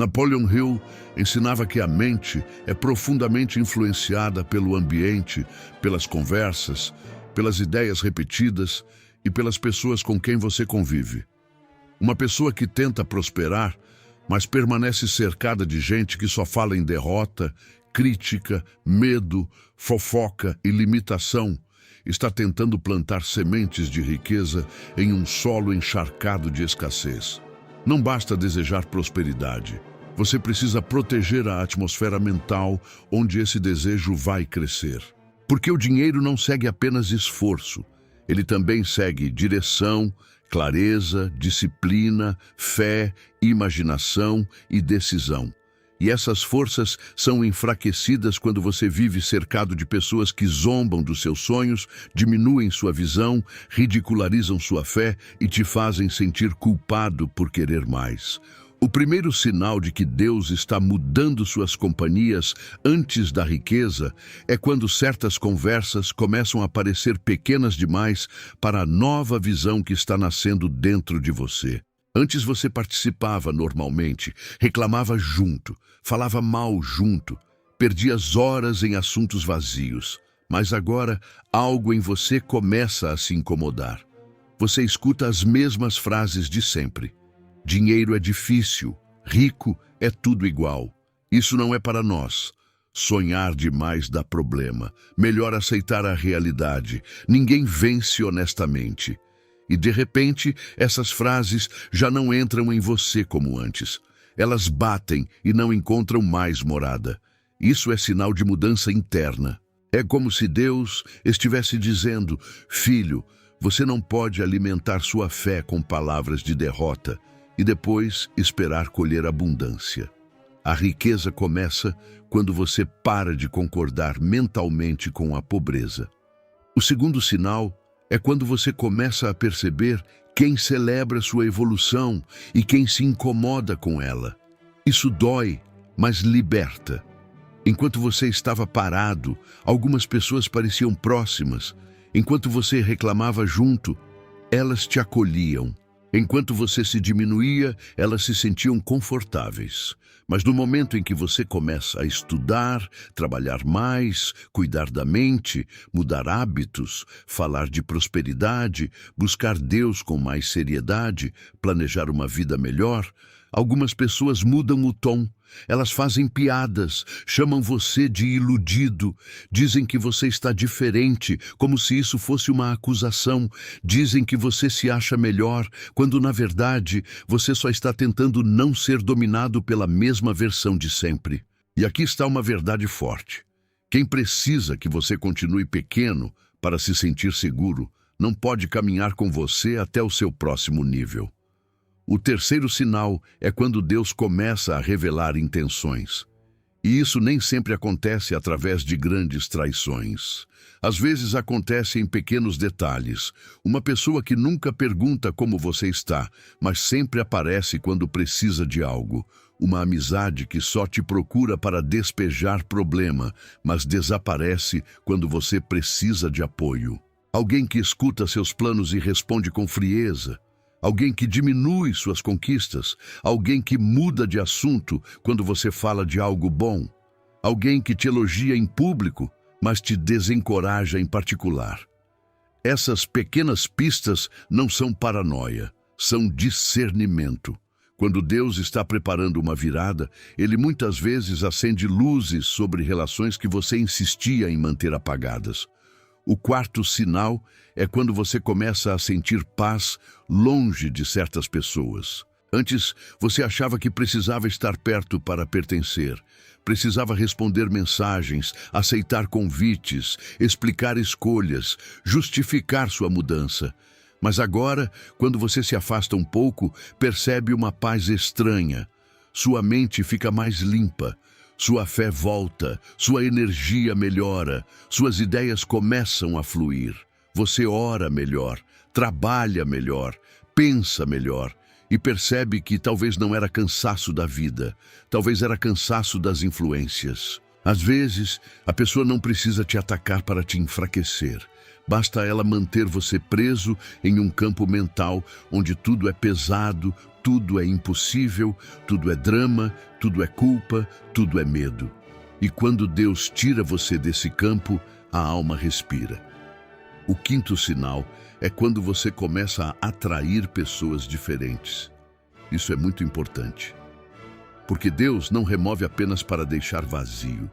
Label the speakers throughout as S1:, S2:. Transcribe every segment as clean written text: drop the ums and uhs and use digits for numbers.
S1: Napoleon Hill ensinava que a mente é profundamente influenciada pelo ambiente, pelas conversas, pelas ideias repetidas e pelas pessoas com quem você convive. Uma pessoa que tenta prosperar, mas permanece cercada de gente que só fala em derrota, crítica, medo, fofoca e limitação, está tentando plantar sementes de riqueza em um solo encharcado de escassez. Não basta desejar prosperidade. Você precisa proteger a atmosfera mental onde esse desejo vai crescer. Porque o dinheiro não segue apenas esforço. Ele também segue direção, clareza, disciplina, fé, imaginação e decisão. E essas forças são enfraquecidas quando você vive cercado de pessoas que zombam dos seus sonhos, diminuem sua visão, ridicularizam sua fé e te fazem sentir culpado por querer mais. O primeiro sinal de que Deus está mudando suas companhias antes da riqueza é quando certas conversas começam a parecer pequenas demais para a nova visão que está nascendo dentro de você. Antes você participava normalmente, reclamava junto, falava mal junto, perdia as horas em assuntos vazios. Mas agora algo em você começa a se incomodar. Você escuta as mesmas frases de sempre. Dinheiro é difícil, rico é tudo igual. Isso não é para nós. Sonhar demais dá problema. Melhor aceitar a realidade. Ninguém vence honestamente. E de repente, essas frases já não entram em você como antes. Elas batem e não encontram mais morada. Isso é sinal de mudança interna. É como se Deus estivesse dizendo: filho, você não pode alimentar sua fé com palavras de derrota e depois esperar colher abundância. A riqueza começa quando você para de concordar mentalmente com a pobreza. O segundo sinal é quando você começa a perceber quem celebra sua evolução e quem se incomoda com ela. Isso dói, mas liberta. Enquanto você estava parado, algumas pessoas pareciam próximas. Enquanto você reclamava junto, elas te acolhiam. Enquanto você se diminuía, elas se sentiam confortáveis. Mas no momento em que você começa a estudar, trabalhar mais, cuidar da mente, mudar hábitos, falar de prosperidade, buscar Deus com mais seriedade, planejar uma vida melhor, algumas pessoas mudam o tom. Elas fazem piadas, chamam você de iludido, dizem que você está diferente, como se isso fosse uma acusação. Dizem que você se acha melhor, quando na verdade você só está tentando não ser dominado pela mesma versão de sempre. E aqui está uma verdade forte. Quem precisa que você continue pequeno para se sentir seguro, não pode caminhar com você até o seu próximo nível. O terceiro sinal é quando Deus começa a revelar intenções. E isso nem sempre acontece através de grandes traições. Às vezes acontece em pequenos detalhes. Uma pessoa que nunca pergunta como você está, mas sempre aparece quando precisa de algo. Uma amizade que só te procura para despejar problema, mas desaparece quando você precisa de apoio. Alguém que escuta seus planos e responde com frieza. Alguém que diminui suas conquistas, alguém que muda de assunto quando você fala de algo bom, alguém que te elogia em público, mas te desencoraja em particular. Essas pequenas pistas não são paranoia, são discernimento. Quando Deus está preparando uma virada, Ele muitas vezes acende luzes sobre relações que você insistia em manter apagadas. O quarto sinal é quando você começa a sentir paz longe de certas pessoas. Antes, você achava que precisava estar perto para pertencer. Precisava responder mensagens, aceitar convites, explicar escolhas, justificar sua mudança. Mas agora, quando você se afasta um pouco, percebe uma paz estranha. Sua mente fica mais limpa. Sua fé volta, sua energia melhora, suas ideias começam a fluir. Você ora melhor, trabalha melhor, pensa melhor e percebe que talvez não era cansaço da vida, talvez era cansaço das influências. Às vezes, a pessoa não precisa te atacar para te enfraquecer. Basta ela manter você preso em um campo mental onde tudo é pesado, tudo é impossível, tudo é drama, tudo é culpa, tudo é medo. E quando Deus tira você desse campo, a alma respira. O quinto sinal é quando você começa a atrair pessoas diferentes. Isso é muito importante. Porque Deus não remove apenas para deixar vazio.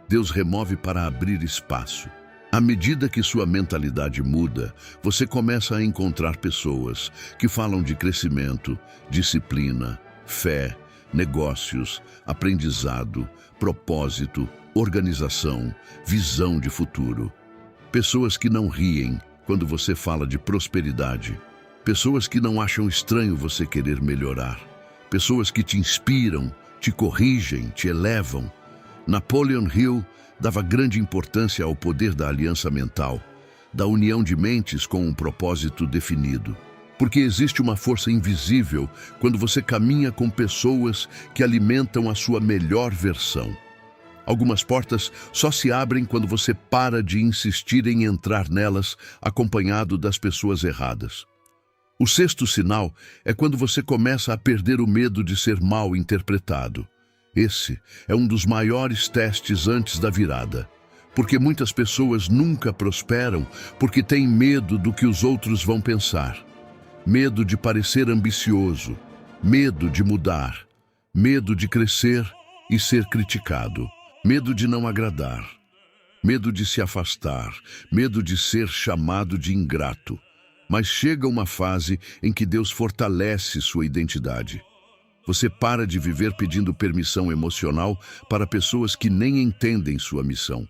S1: Deus remove para abrir espaço. À medida que sua mentalidade muda, você começa a encontrar pessoas que falam de crescimento, disciplina, fé, negócios, aprendizado, propósito, organização, visão de futuro. Pessoas que não riem quando você fala de prosperidade. Pessoas que não acham estranho você querer melhorar. Pessoas que te inspiram, te corrigem, te elevam. Napoleon Hill dava grande importância ao poder da aliança mental, da união de mentes com um propósito definido. Porque existe uma força invisível quando você caminha com pessoas que alimentam a sua melhor versão. Algumas portas só se abrem quando você para de insistir em entrar nelas acompanhado das pessoas erradas. O sexto sinal é quando você começa a perder o medo de ser mal interpretado. Esse é um dos maiores testes antes da virada, porque muitas pessoas nunca prosperam porque têm medo do que os outros vão pensar. Medo de parecer ambicioso, medo de mudar, medo de crescer e ser criticado, medo de não agradar, medo de se afastar, medo de ser chamado de ingrato. Mas chega uma fase em que Deus fortalece sua identidade. Você para de viver pedindo permissão emocional para pessoas que nem entendem sua missão.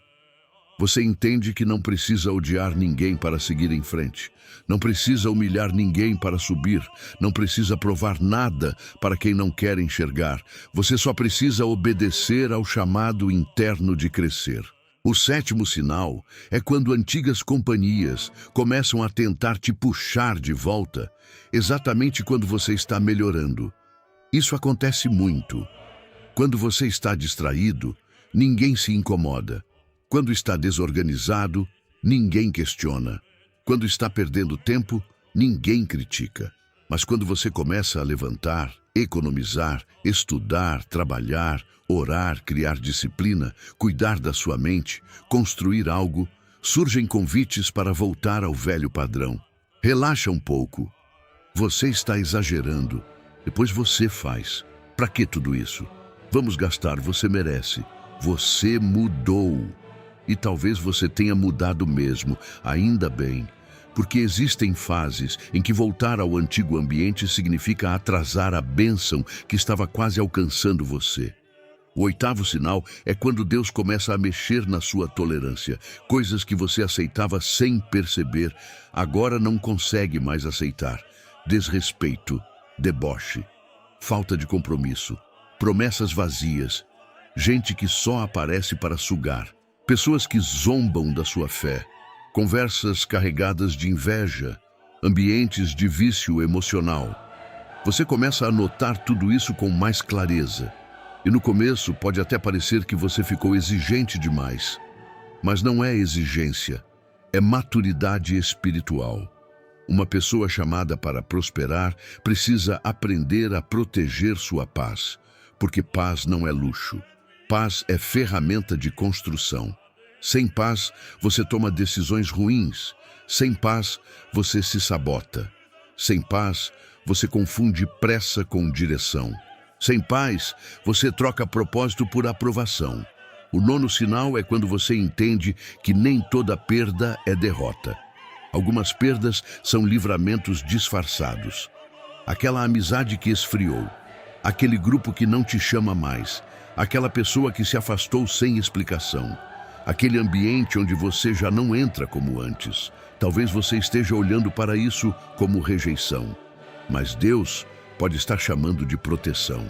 S1: Você entende que não precisa odiar ninguém para seguir em frente. Não precisa humilhar ninguém para subir. Não precisa provar nada para quem não quer enxergar. Você só precisa obedecer ao chamado interno de crescer. O sétimo sinal é quando antigas companhias começam a tentar te puxar de volta, exatamente quando você está melhorando. Isso acontece muito. Quando você está distraído, ninguém se incomoda. Quando está desorganizado, ninguém questiona. Quando está perdendo tempo, ninguém critica. Mas quando você começa a levantar, economizar, estudar, trabalhar, orar, criar disciplina, cuidar da sua mente, construir algo, surgem convites para voltar ao velho padrão. Relaxa um pouco. Você está exagerando. Depois você faz. Para que tudo isso? Vamos gastar, você merece. Você mudou. E talvez você tenha mudado mesmo, ainda bem. Porque existem fases em que voltar ao antigo ambiente significa atrasar a bênção que estava quase alcançando você. O oitavo sinal é quando Deus começa a mexer na sua tolerância. Coisas que você aceitava sem perceber, agora não consegue mais aceitar. Desrespeito, deboche, falta de compromisso, promessas vazias, gente que só aparece para sugar, pessoas que zombam da sua fé, conversas carregadas de inveja, ambientes de vício emocional. Você começa a notar tudo isso com mais clareza. E no começo pode até parecer que você ficou exigente demais. Mas não é exigência, é maturidade espiritual. Uma pessoa chamada para prosperar precisa aprender a proteger sua paz, porque paz não é luxo. Paz é ferramenta de construção. Sem paz, você toma decisões ruins. Sem paz, você se sabota. Sem paz, você confunde pressa com direção. Sem paz, você troca propósito por aprovação. O nono sinal é quando você entende que nem toda perda é derrota. Algumas perdas são livramentos disfarçados. Aquela amizade que esfriou, aquele grupo que não te chama mais, aquela pessoa que se afastou sem explicação, aquele ambiente onde você já não entra como antes. Talvez você esteja olhando para isso como rejeição, mas Deus pode estar chamando de proteção.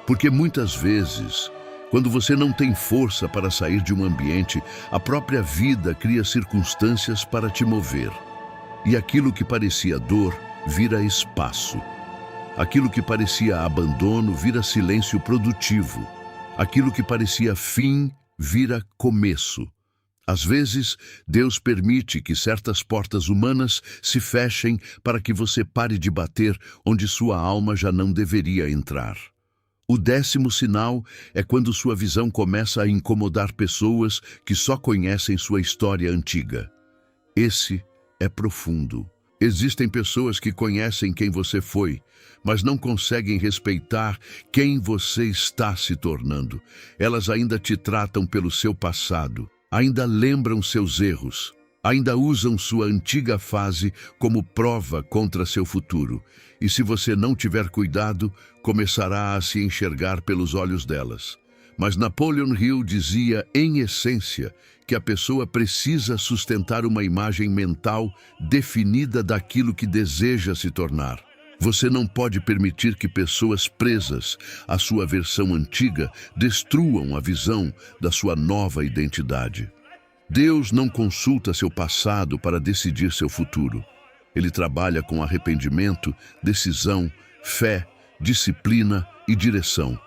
S1: Porque muitas vezes, quando você não tem força para sair de um ambiente, a própria vida cria circunstâncias para te mover. E aquilo que parecia dor vira espaço. Aquilo que parecia abandono vira silêncio produtivo. Aquilo que parecia fim vira começo. Às vezes, Deus permite que certas portas humanas se fechem para que você pare de bater onde sua alma já não deveria entrar. O 10º sinal é quando sua visão começa a incomodar pessoas que só conhecem sua história antiga. Esse é profundo. Existem pessoas que conhecem quem você foi, mas não conseguem respeitar quem você está se tornando. Elas ainda te tratam pelo seu passado, ainda lembram seus erros, ainda usam sua antiga fase como prova contra seu futuro. E se você não tiver cuidado, começará a se enxergar pelos olhos delas. Mas Napoleon Hill dizia, em essência, que a pessoa precisa sustentar uma imagem mental definida daquilo que deseja se tornar. Você não pode permitir que pessoas presas à sua versão antiga destruam a visão da sua nova identidade. Deus não consulta seu passado para decidir seu futuro. Ele trabalha com arrependimento, decisão, fé, disciplina e direção.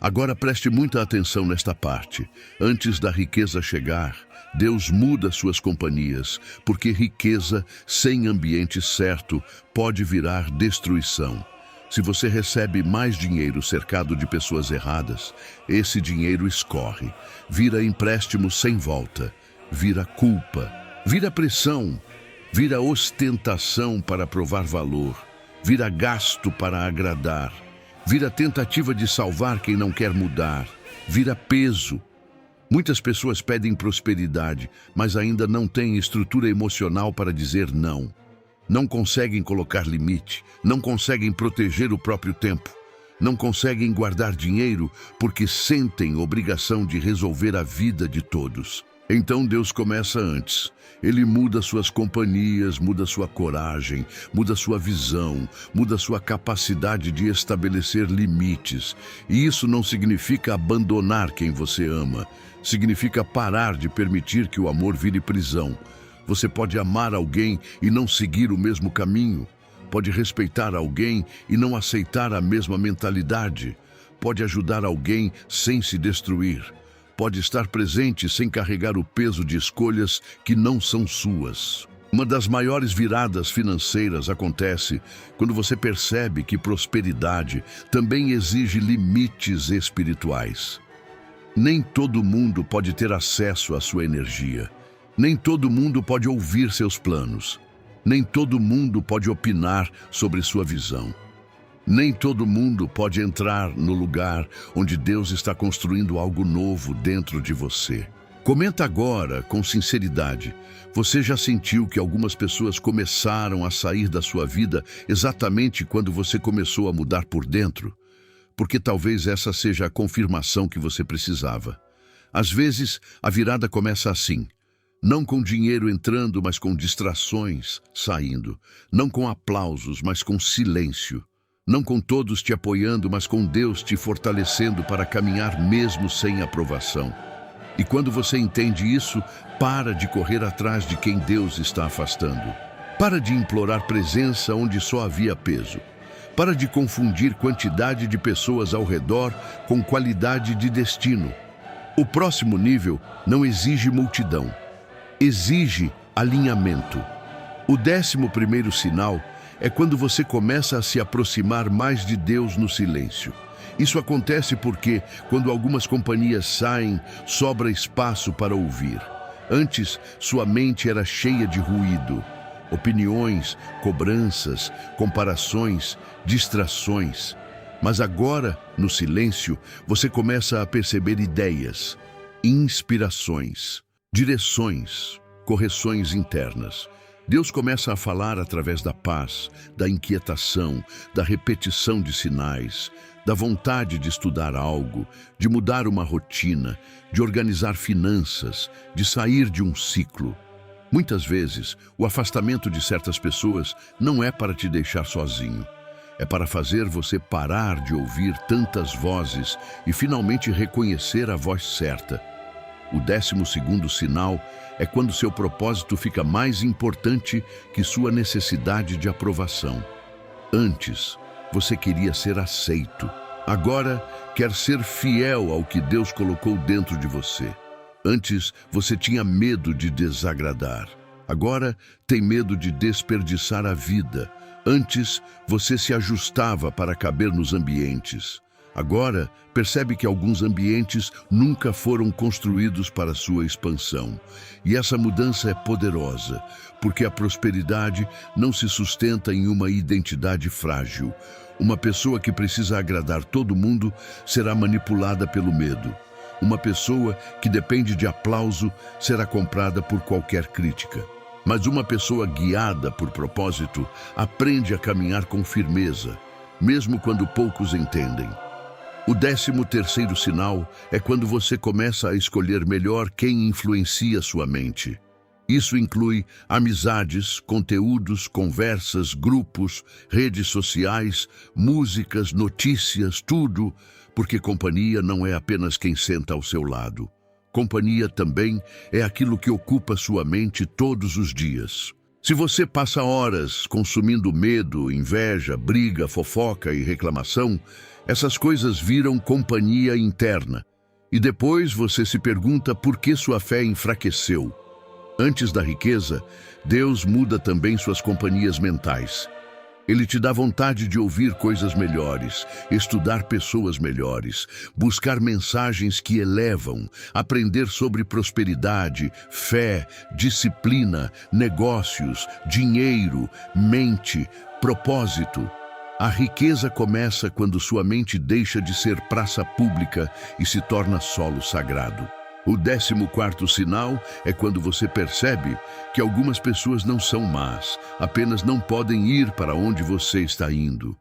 S1: Agora preste muita atenção nesta parte. Antes da riqueza chegar, Deus muda suas companhias, porque riqueza sem ambiente certo pode virar destruição. Se você recebe mais dinheiro cercado de pessoas erradas, esse dinheiro escorre, vira empréstimo sem volta, vira culpa, vira pressão, vira ostentação para provar valor, vira gasto para agradar, vira tentativa de salvar quem não quer mudar, vira peso. Muitas pessoas pedem prosperidade, mas ainda não têm estrutura emocional para dizer não. Não conseguem colocar limite, não conseguem proteger o próprio tempo, não conseguem guardar dinheiro porque sentem obrigação de resolver a vida de todos. Então Deus começa antes. Ele muda suas companhias, muda sua coragem, muda sua visão, muda sua capacidade de estabelecer limites. E isso não significa abandonar quem você ama. Significa parar de permitir que o amor vire prisão. Você pode amar alguém e não seguir o mesmo caminho. Pode respeitar alguém e não aceitar a mesma mentalidade. Pode ajudar alguém sem se destruir. Pode estar presente sem carregar o peso de escolhas que não são suas. Uma das maiores viradas financeiras acontece quando você percebe que prosperidade também exige limites espirituais. Nem todo mundo pode ter acesso à sua energia. Nem todo mundo pode ouvir seus planos. Nem todo mundo pode opinar sobre sua visão. Nem todo mundo pode entrar no lugar onde Deus está construindo algo novo dentro de você. Comenta agora, com sinceridade. Você já sentiu que algumas pessoas começaram a sair da sua vida exatamente quando você começou a mudar por dentro? Porque talvez essa seja a confirmação que você precisava. Às vezes, a virada começa assim. Não com dinheiro entrando, mas com distrações saindo. Não com aplausos, mas com silêncio. Não com todos te apoiando, mas com Deus te fortalecendo para caminhar mesmo sem aprovação. E quando você entende isso, para de correr atrás de quem Deus está afastando. Para de implorar presença onde só havia peso. Para de confundir quantidade de pessoas ao redor com qualidade de destino. O próximo nível não exige multidão. Exige alinhamento. O 11º sinal é quando você começa a se aproximar mais de Deus no silêncio. Isso acontece porque, quando algumas companhias saem, sobra espaço para ouvir. Antes, sua mente era cheia de ruído. Opiniões, cobranças, comparações, distrações. Mas agora, no silêncio, você começa a perceber ideias, inspirações, direções, correções internas. Deus começa a falar através da paz, da inquietação, da repetição de sinais, da vontade de estudar algo, de mudar uma rotina, de organizar finanças, de sair de um ciclo. Muitas vezes, o afastamento de certas pessoas não é para te deixar sozinho. É para fazer você parar de ouvir tantas vozes e finalmente reconhecer a voz certa. O 12º sinal é quando seu propósito fica mais importante que sua necessidade de aprovação. Antes, você queria ser aceito. Agora, quer ser fiel ao que Deus colocou dentro de você. Antes, você tinha medo de desagradar. Agora, tem medo de desperdiçar a vida. Antes, você se ajustava para caber nos ambientes. Agora, percebe que alguns ambientes nunca foram construídos para sua expansão. E essa mudança é poderosa, porque a prosperidade não se sustenta em uma identidade frágil. Uma pessoa que precisa agradar todo mundo será manipulada pelo medo. Uma pessoa que depende de aplauso será comprada por qualquer crítica. Mas uma pessoa guiada por propósito aprende a caminhar com firmeza, mesmo quando poucos entendem. O 13º sinal é quando você começa a escolher melhor quem influencia sua mente. Isso inclui amizades, conteúdos, conversas, grupos, redes sociais, músicas, notícias, tudo, porque companhia não é apenas quem senta ao seu lado. Companhia também é aquilo que ocupa sua mente todos os dias. Se você passa horas consumindo medo, inveja, briga, fofoca e reclamação, essas coisas viram companhia interna. E depois você se pergunta por que sua fé enfraqueceu. Antes da riqueza, Deus muda também suas companhias mentais. Ele te dá vontade de ouvir coisas melhores, estudar pessoas melhores, buscar mensagens que elevam, aprender sobre prosperidade, fé, disciplina, negócios, dinheiro, mente, propósito. A riqueza começa quando sua mente deixa de ser praça pública e se torna solo sagrado. O 14º sinal é quando você percebe que algumas pessoas não são más, apenas não podem ir para onde você está indo.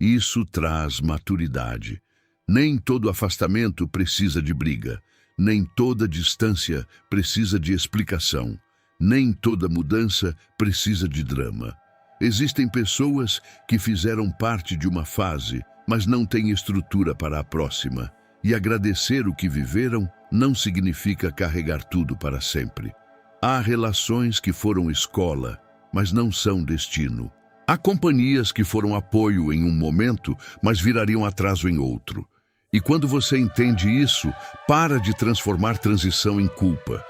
S1: Isso traz maturidade. Nem todo afastamento precisa de briga, nem toda distância precisa de explicação, nem toda mudança precisa de drama. Existem pessoas que fizeram parte de uma fase, mas não têm estrutura para a próxima. E agradecer o que viveram não significa carregar tudo para sempre. Há relações que foram escola, mas não são destino. Há companhias que foram apoio em um momento, mas virariam atraso em outro. E quando você entende isso, para de transformar transição em culpa.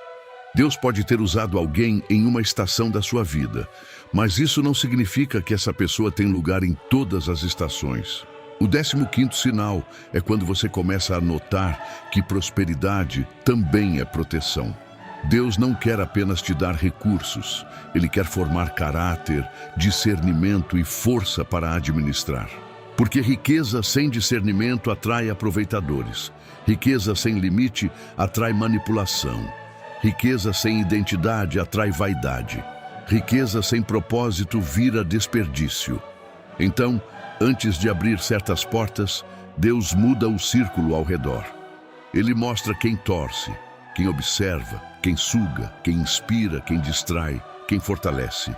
S1: Deus pode ter usado alguém em uma estação da sua vida, mas isso não significa que essa pessoa tem lugar em todas as estações. O 15º sinal é quando você começa a notar que prosperidade também é proteção. Deus não quer apenas te dar recursos, Ele quer formar caráter, discernimento e força para administrar. Porque riqueza sem discernimento atrai aproveitadores. Riqueza sem limite atrai manipulação. Riqueza sem identidade atrai vaidade. Riqueza sem propósito vira desperdício. Então, antes de abrir certas portas, Deus muda o círculo ao redor. Ele mostra quem torce, quem observa, quem suga, quem inspira, quem distrai, quem fortalece.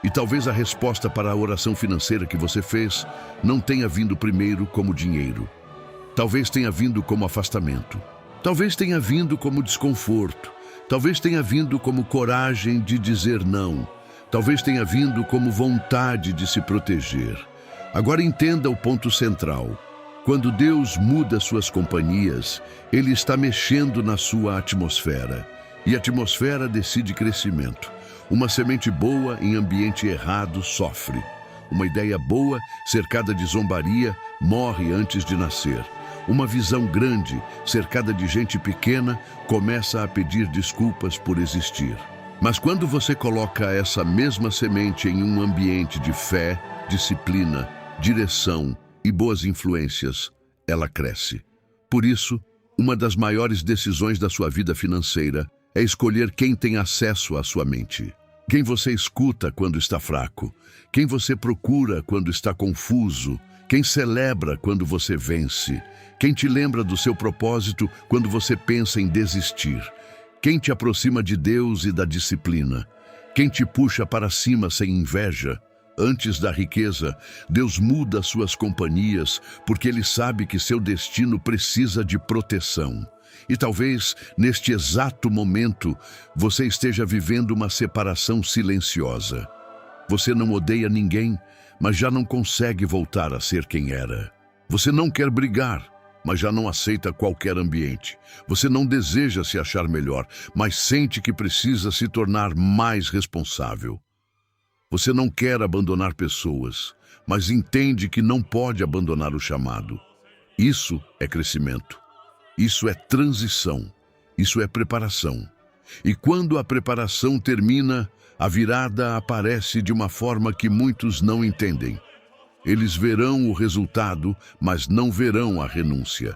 S1: E talvez a resposta para a oração financeira que você fez não tenha vindo primeiro como dinheiro. Talvez tenha vindo como afastamento. Talvez tenha vindo como desconforto. Talvez tenha vindo como coragem de dizer não. Talvez tenha vindo como vontade de se proteger. Agora entenda o ponto central. Quando Deus muda suas companhias, Ele está mexendo na sua atmosfera. E a atmosfera decide crescimento. Uma semente boa em ambiente errado sofre. Uma ideia boa, cercada de zombaria, morre antes de nascer. Uma visão grande, cercada de gente pequena, começa a pedir desculpas por existir. Mas quando você coloca essa mesma semente em um ambiente de fé, disciplina, direção e boas influências, ela cresce. Por isso, uma das maiores decisões da sua vida financeira é escolher quem tem acesso à sua mente. Quem você escuta quando está fraco, quem você procura quando está confuso, quem celebra quando você vence, quem te lembra do seu propósito quando você pensa em desistir, quem te aproxima de Deus e da disciplina, quem te puxa para cima sem inveja. Antes da riqueza, Deus muda suas companhias porque Ele sabe que seu destino precisa de proteção. E talvez, neste exato momento, você esteja vivendo uma separação silenciosa. Você não odeia ninguém, mas já não consegue voltar a ser quem era. Você não quer brigar, mas já não aceita qualquer ambiente. Você não deseja se achar melhor, mas sente que precisa se tornar mais responsável. Você não quer abandonar pessoas, mas entende que não pode abandonar o chamado. Isso é crescimento. Isso é transição. Isso é preparação. E quando a preparação termina, a virada aparece de uma forma que muitos não entendem. Eles verão o resultado, mas não verão a renúncia.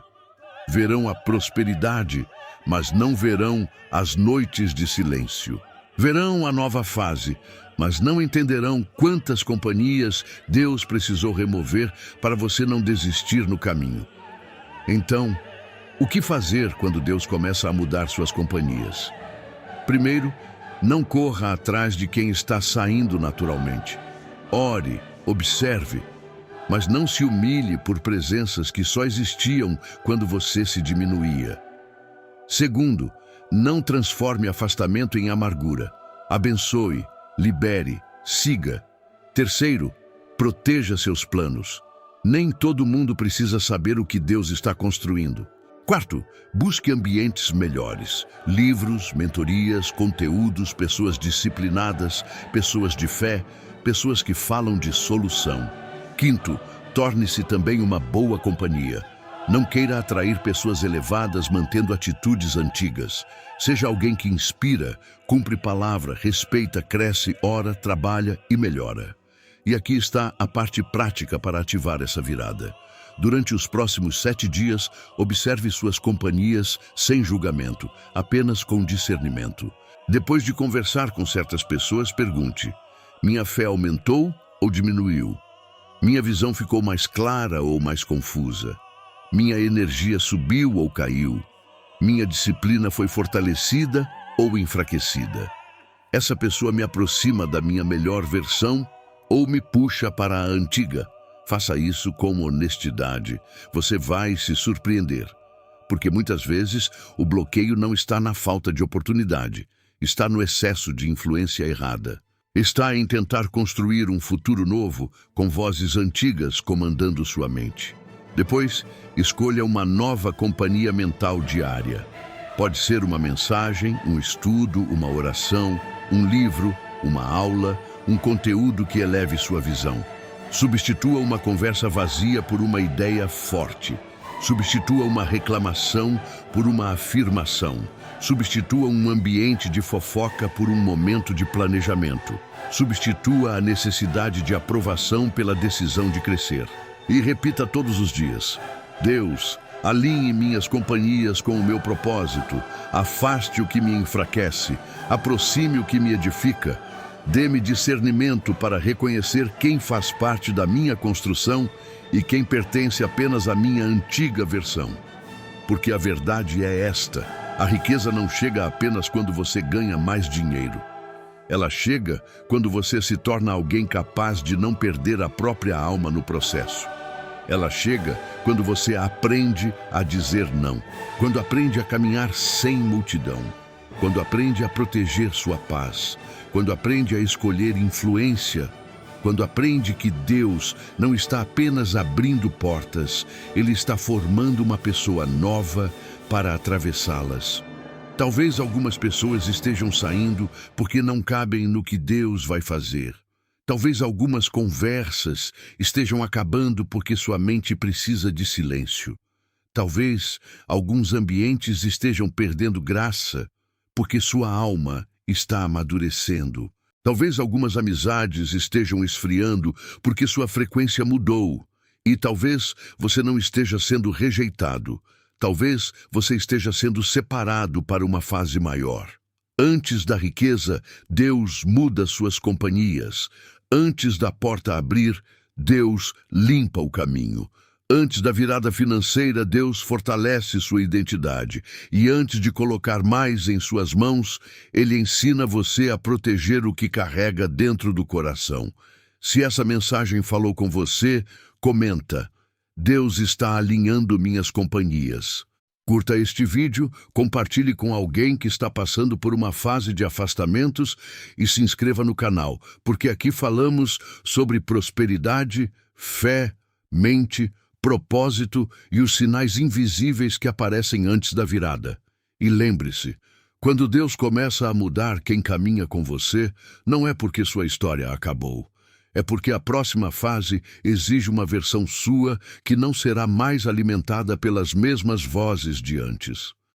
S1: Verão a prosperidade, mas não verão as noites de silêncio. Verão a nova fase, mas não entenderão quantas companhias Deus precisou remover para você não desistir no caminho. Então, o que fazer quando Deus começa a mudar suas companhias? Primeiro, não corra atrás de quem está saindo naturalmente. Ore, observe, mas não se humilhe por presenças que só existiam quando você se diminuía. Segundo, não transforme afastamento em amargura. Abençoe, libere, siga. Terceiro, proteja seus planos. Nem todo mundo precisa saber o que Deus está construindo. Quarto, busque ambientes melhores. Livros, mentorias, conteúdos, pessoas disciplinadas, pessoas de fé, pessoas que falam de solução. Quinto, torne-se também uma boa companhia. Não queira atrair pessoas elevadas mantendo atitudes antigas. Seja alguém que inspira, cumpre palavra, respeita, cresce, ora, trabalha e melhora. E aqui está a parte prática para ativar essa virada. Durante os próximos 7 dias, observe suas companhias sem julgamento, apenas com discernimento. Depois de conversar com certas pessoas, pergunte: minha fé aumentou ou diminuiu? Minha visão ficou mais clara ou mais confusa? Minha energia subiu ou caiu? Minha disciplina foi fortalecida ou enfraquecida? Essa pessoa me aproxima da minha melhor versão ou me puxa para a antiga? Faça isso com honestidade. Você vai se surpreender. Porque muitas vezes o bloqueio não está na falta de oportunidade, está no excesso de influência errada. Está em tentar construir um futuro novo com vozes antigas comandando sua mente. Depois, escolha uma nova companhia mental diária. Pode ser uma mensagem, um estudo, uma oração, um livro, uma aula, um conteúdo que eleve sua visão. Substitua uma conversa vazia por uma ideia forte. Substitua uma reclamação por uma afirmação. Substitua um ambiente de fofoca por um momento de planejamento. Substitua a necessidade de aprovação pela decisão de crescer. E repita todos os dias: Deus, alinhe minhas companhias com o meu propósito. Afaste o que me enfraquece. Aproxime o que me edifica. Dê-me discernimento para reconhecer quem faz parte da minha construção e quem pertence apenas à minha antiga versão. Porque a verdade é esta: a riqueza não chega apenas quando você ganha mais dinheiro. Ela chega quando você se torna alguém capaz de não perder a própria alma no processo. Ela chega quando você aprende a dizer não, quando aprende a caminhar sem multidão, quando aprende a proteger sua paz, quando aprende a escolher influência, quando aprende que Deus não está apenas abrindo portas, Ele está formando uma pessoa nova para atravessá-las. Talvez algumas pessoas estejam saindo porque não cabem no que Deus vai fazer. Talvez algumas conversas estejam acabando porque sua mente precisa de silêncio. Talvez alguns ambientes estejam perdendo graça porque sua alma está amadurecendo. Talvez algumas amizades estejam esfriando porque sua frequência mudou. E talvez você não esteja sendo rejeitado. Talvez você esteja sendo separado para uma fase maior. Antes da riqueza, Deus muda suas companhias. Antes da porta abrir, Deus limpa o caminho. Antes da virada financeira, Deus fortalece sua identidade. E antes de colocar mais em suas mãos, Ele ensina você a proteger o que carrega dentro do coração. Se essa mensagem falou com você, comenta: Deus está alinhando minhas companhias. Curta este vídeo, compartilhe com alguém que está passando por uma fase de afastamentos e se inscreva no canal, porque aqui falamos sobre prosperidade, fé, mente, propósito e os sinais invisíveis que aparecem antes da virada. E lembre-se, quando Deus começa a mudar quem caminha com você, não é porque sua história acabou. É porque a próxima fase exige uma versão sua que não será mais alimentada pelas mesmas vozes de antes.